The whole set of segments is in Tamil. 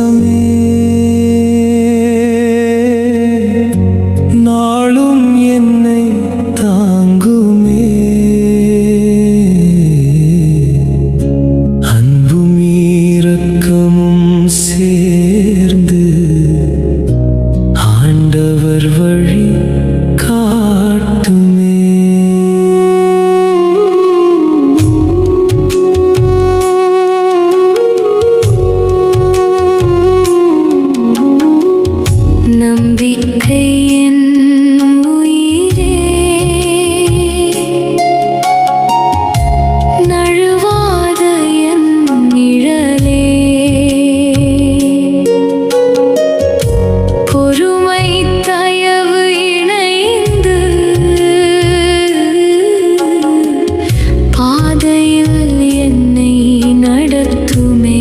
நேசமே நாளும் என்னை தாங்குமே. அன்பும் இரக்கமும் சேர்ந்து ஆண்டவர் வழி காட்டுமே. நம்பிக்கை என் உயிரே, நழுவாத என் நிழலே, பொறுமை தயவு இணைந்து பாதையில் என்னை நடத்துமே.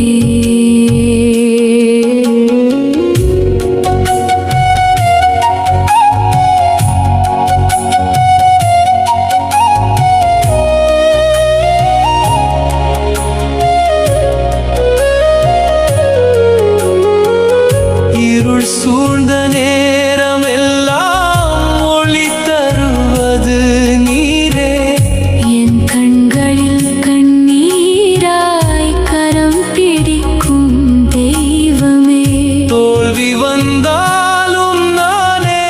இருள் சூழ்ந்த நேரம் எல்லாம் ஒளி தருவது நீரே. என் கண்களில் கண்ணீராய் கரம் பிடிக்கும் தெய்வமே. தோல்வி வந்தாலும் நானே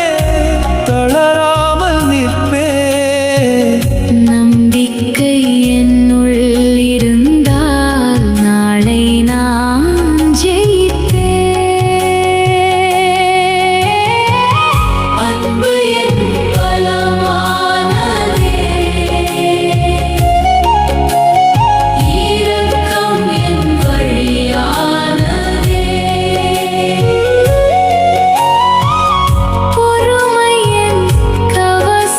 தளராமல் நிற்பேன். நம்பிக்கை என்னுள் இருந்தால் நாளை நான் ஜெயிப்பேன். அன்பு என் பலமானதே, இரக்கம் என் வழியானதே, பொறுமை என் கவசமாய்,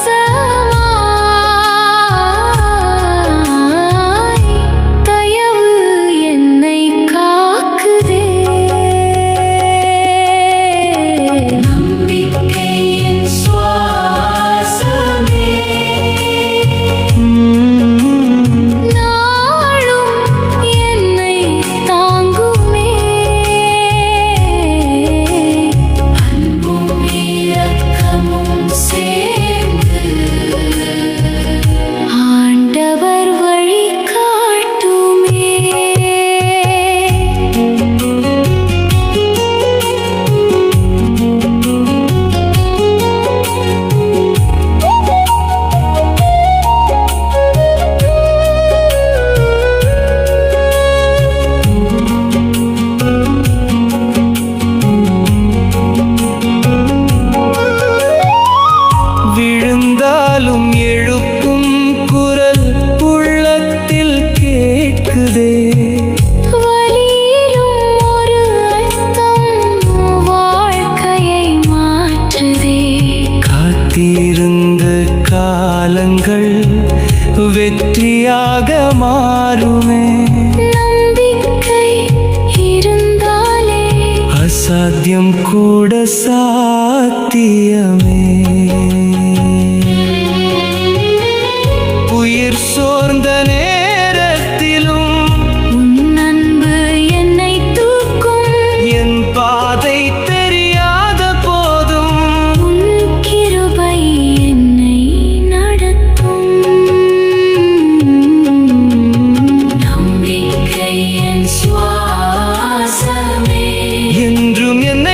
தயவு என்னை காக்குதே. நம்பிக்கை என் சுவாசமே, நாளும் என்னை தாங்குமே. அன்பும் இரக்கமும் சேர்ந்து ஆண்டவர் வழி காட்டுமே. விழுந்தாலும் எழுப்பும் குரல் உள்ளத்தில் கேட்குதே. வலியிலும் ஒரு அர்த்தம் வாழ்க்கையை மாற்றுதே. காத்திருந்த காலங்கள் வெற்றியாக மாறுமே. நம்பிக்கை இருந்தாலே அசாத்தியம் கூட சாத்தியமே. உயிர் சோர்ந்த நேரத்திலும் உன் அன்பு என்னை தூக்கும். என் பாதை தெரியாத போதும் உன் கிருபை என்னை நடத்தும். நம்பிக்கை என் சுவாசமே, என்றும் என்னை